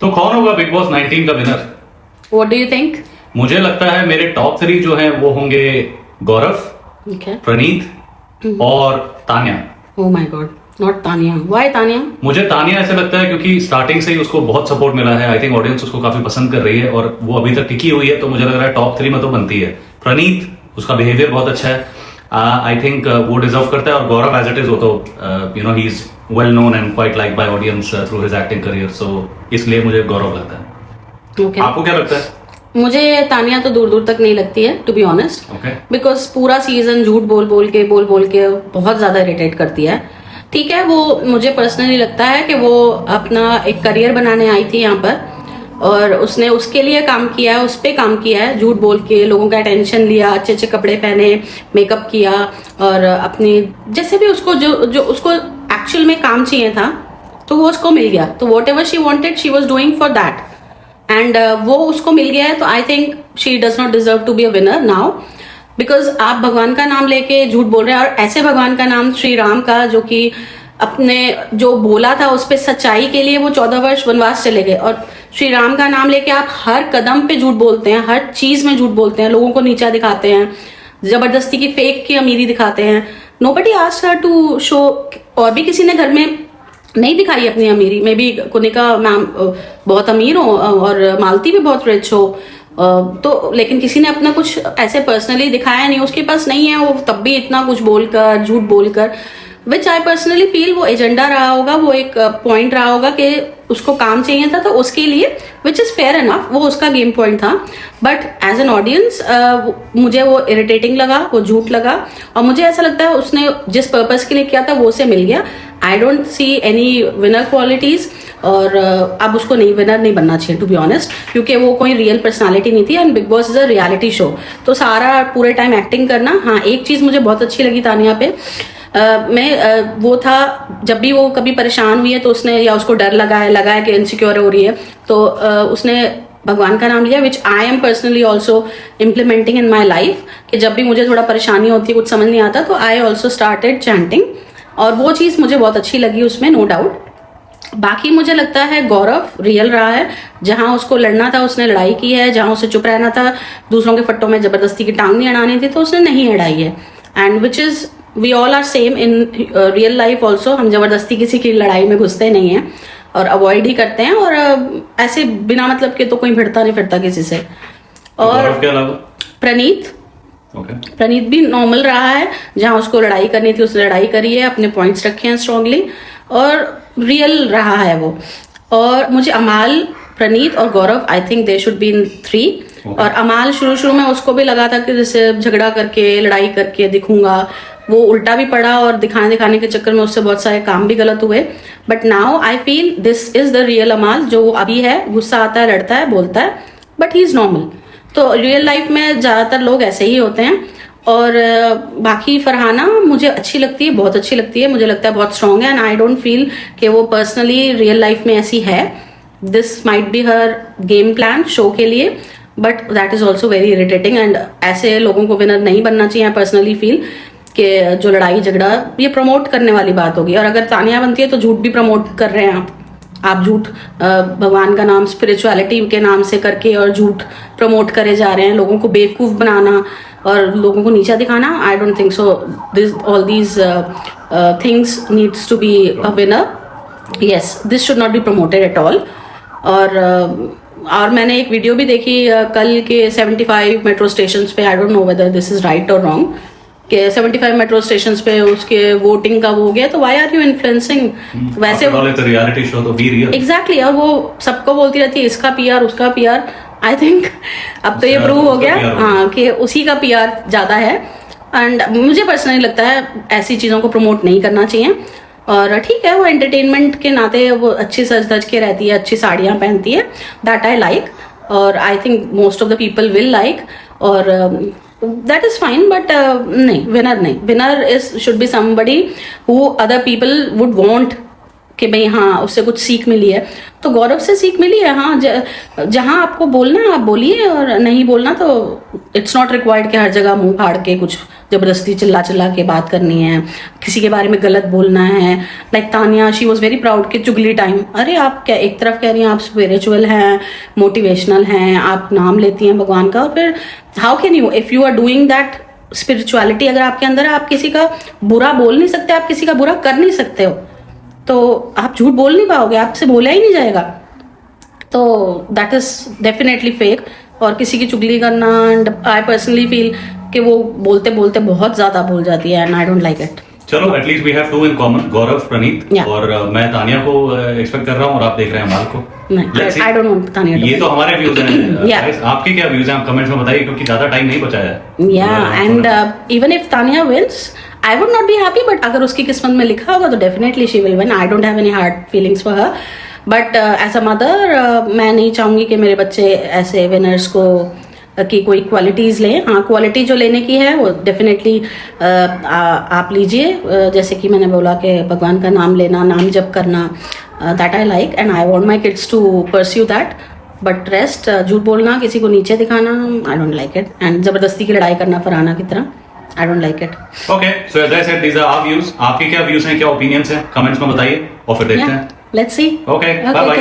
तो कौन होगा बिग बॉस 19 का winner? What do you think? मुझे लगता है मेरे टॉप 3 जो है वो होंगे गौरव, ओके। प्रणीत और Tanya. Oh my God, not Tania. Why Tania? मुझे तान्या ऐसा लगता है क्योंकि स्टार्टिंग से ही उसको बहुत सपोर्ट मिला है। आई थिंक ऑडियंस उसको काफी पसंद कर रही है और वो अभी तक टिकी हुई है, तो मुझे लग रहा है टॉप 3 में तो बनती है। प्रणीत, उसका बिहेवियर बहुत अच्छा है, आई थिंक वो डिजर्व करता है। और गौरव एज इट इज, वो तो you know he is well known and quite like by audience through his acting career, so इसलिए मुझे गौरव लगता है। ओके। आपको क्या लगता है? मुझे तानिया तो दूर दूर तक नहीं लगती है, to be honest. Okay. Because पूरा सीजन झूठ बोल बोल के बहुत ज्यादा इरिटेट करती है। ठीक है, वो मुझे पर्सनली लगता है कि वो अपना एक करियर बनाने आई थी यहाँ पर और उसने उसके लिए काम किया है, उस पर काम किया है, झूठ बोल के लोगों का अटेंशन लिया, अच्छे अच्छे कपड़े पहने, मेकअप किया और अपनी जैसे भी उसको जो उसको एक्चुअल में काम चाहिए था तो वो उसको मिल गया। तो whatever she wanted she was doing for that and वो उसको मिल गया है। तो I think she does not deserve to be a winner now, because आप भगवान का नाम लेके झूठ बोल रहे हैं और ऐसे भगवान का नाम श्री राम का जो कि अपने जो बोला था उस पर सच्चाई के लिए वो 14 वर्ष वनवास चले गए और श्री राम का नाम लेके आप हर कदम पे झूठ बोलते हैं, हर चीज में झूठ बोलते हैं, लोगों को नीचा दिखाते हैं, जबरदस्ती की फेक की अमीरी दिखाते हैं। Nobody asked her to show. और भी किसी ने घर में नहीं दिखाई अपनी अमीरी, मे बी कुनिका मैम बहुत अमीर हो और मालती भी बहुत रिच हो, तो लेकिन किसी ने अपना कुछ ऐसे पर्सनली दिखाया नहीं, उसके पास नहीं है, वो तब भी इतना कुछ बोलकर झूठ बोलकर, विच आई पर्सनली फील वो एजेंडा रहा होगा, वो एक पॉइंट रहा होगा कि उसको काम चाहिए था तो उसके लिए, विच इज फेयर इनफ, वो उसका गेम पॉइंट था। बट एज एन ऑडियंस मुझे वो इरिटेटिंग लगा, वो झूठ लगा और मुझे ऐसा लगता है उसने जिस पर्पस के लिए किया था वो उसे मिल गया। I don't see any winner qualities और अब उसको नहीं विनर नहीं बनना चाहिए टू बी ऑनेस्ट, क्योंकि वो कोई रियल पर्सनालिटी नहीं थी and big boss is a reality show, तो सारा पूरे टाइम एक्टिंग करना। हाँ, एक चीज मुझे बहुत अच्छी लगी तानिया पे, वो था जब भी वो कभी परेशान हुई है तो उसने या उसको डर लगा है कि इनसिक्योर हो रही है तो उसने भगवान का नाम लिया, which I am personally also implementing in my life, कि जब भी मुझे थोड़ा परेशानी होती है, कुछ समझ नहीं आता, तो आई ऑल्सो स्टार्टेड चैंटिंग और वो चीज़ मुझे बहुत अच्छी लगी उसमें, नो डाउट। बाकी मुझे लगता है गौरव रियल रहा है, जहां उसको लड़ना था उसने लड़ाई की है, जहां उसे चुप रहना था, दूसरों के फट्टों में जबरदस्ती की टांग नहीं अड़ानी थी तो उसने नहीं अड़ाई है। And which is we all are same in real life also, हम जबरदस्ती किसी की लड़ाई में घुसते नहीं हैं और अवॉइड ही करते हैं और ऐसे बिना मतलब के तो कोई भिड़ता नहीं फिरता किसी से। और प्रणीत प्रणीत भी नॉर्मल रहा है, जहां उसको लड़ाई करनी थी उसने लड़ाई करी है, अपने पॉइंट्स रखे हैं स्ट्रांगली और रियल रहा है वो। और मुझे अमाल, प्रणीत और Gaurav, I think they should be in 3। और अमाल शुरू में उसको भी लगा था कि जैसे झगड़ा करके लड़ाई करके दिखूंगा, वो उल्टा भी पड़ा और दिखाने के चक्कर में उससे बहुत सारे काम भी गलत हुए। But now I feel this is the real अमाल, जो अभी है, गुस्सा आता है, लड़ता है, बोलता है, बट ही इज नॉर्मल। तो रियल लाइफ में ज्यादातर लोग ऐसे ही होते हैं। और बाकी फरहाना मुझे अच्छी लगती है, बहुत अच्छी लगती है, मुझे लगता है बहुत स्ट्रांग है एंड आई डोंट फील कि वो पर्सनली रियल लाइफ में ऐसी है। This might be her game plan show के लिए, but that is also very irritating and ऐसे लोगों को विनर नहीं बनना चाहिए। पर्सनली फील कि जो लड़ाई झगड़ा ये प्रमोट करने वाली बात होगी, और अगर तानिया बनती है तो झूठ भी प्रमोट कर रहे हैं आप झूठ भगवान का नाम स्पिरिचुअलिटी के नाम से करके और झूठ प्रमोट करे जा रहे हैं, लोगों को बेवकूफ बनाना और लोगों को नीचा दिखाना। I don't think so this all these things needs to be a winner. Yes, this should not be promoted at all. और मैंने एक वीडियो भी देखी कल के 75 मेट्रो स्टेशन पे, I don't know whether this is right और wrong, कि 75 मेट्रो स्टेशन पे उसके वोटिंग का हो गया, तो व्हाई आर यू इन्फ्लुएंसिंग? वैसे रियलिटी शो तो बी रियल। एग्जैक्टली, और वो सबको बोलती रहती है इसका पीआर उसका पीआर। आई थिंक अब तो ये प्रूव हो गया हाँ कि उसी का पीआर ज्यादा है। एंड मुझे पर्सनली लगता है ऐसी चीजों को प्रमोट नहीं करना चाहिए। और ठीक है, वो एंटरटेनमेंट के नाते वो अच्छी सज धज के रहती है, अच्छी साड़ियाँ पहनती है, दैट आई लाइक और I think most of the people will like, और that is fine, but नहीं, winner नहीं, winner is should be somebody who other people would want कि भाई हाँ उससे कुछ सीख मिली है, तो गौरव से सीख मिली है। हाँ, जहाँ आपको बोलना है आप बोलिए, और नहीं बोलना तो इट्स नॉट रिक्वायर्ड कि हर जगह मुंह फाड़ के कुछ जबरदस्ती चिल्ला चिल्ला के बात करनी है, किसी के बारे में गलत बोलना है। Like Tania, she was very proud कि चुगली टाइम, अरे आप क्या एक तरफ कह रही हैं आप स्पिरिचुअल हैं, मोटिवेशनल हैं, आप नाम लेती हैं भगवान का, और फिर how can you, if you are doing that spirituality अगर आपके अंदर है, आप किसी का बुरा बोल नहीं सकते, आप किसी का बुरा कर नहीं सकते हो, तो आप झूठ बोल नहीं पाओगे, आपसे बोला ही नहीं जाएगा। तो दैट इज डेफिनेटली फेक। और किसी की चुगली करना, एंड आई पर्सनली फील कि वो बोलते बोलते बहुत ज्यादा बोल जाती है, and I don't like it. चलो at least we have two in common, Gaurav, Praneet. Yeah. और मैं तानिया को एक्सपेक्ट कर रहा हूँ और आप देख रहे हैं अमाल को। नहीं, आई डोंट वांट तानिया। ये तो हमारे व्यूज हैं। Yeah. Guys, आपके क्या व्यूज हैं आप कमेंट्स में बताइए, क्योंकि ज्यादा टाइम नहीं बचा है। Yeah, and even if Tanya wins, I would not be happy, but अगर उसकी किस्मत में लिखा होगा तो definitely she will win. I don't have any hard feelings for her. But as a mother, मैं नहीं चाहूंगी कि मेरे बच्चे ऐसे winners को की कोई क्वालिटीज लें। हाँ, क्वालिटी जो लेने की है वो डेफिनेटली आप लीजिए, जैसे कि मैंने बोला कि भगवान का नाम लेना, नाम जप करना, that I like and I want my kids to pursue that. But rest, झूठ बोलना, किसी को नीचे दिखाना, आई डोंट लाइक इट, एंड जबरदस्ती की लड़ाई करना फरहाना की तरह, I don't like it. Okay, so as I said these are our views. आपके क्या व्यूज हैं, क्या ओपिनियंस हैं, कमेंट्स में बताइए और फिर देखते हैं। Let's see. Okay, bye bye.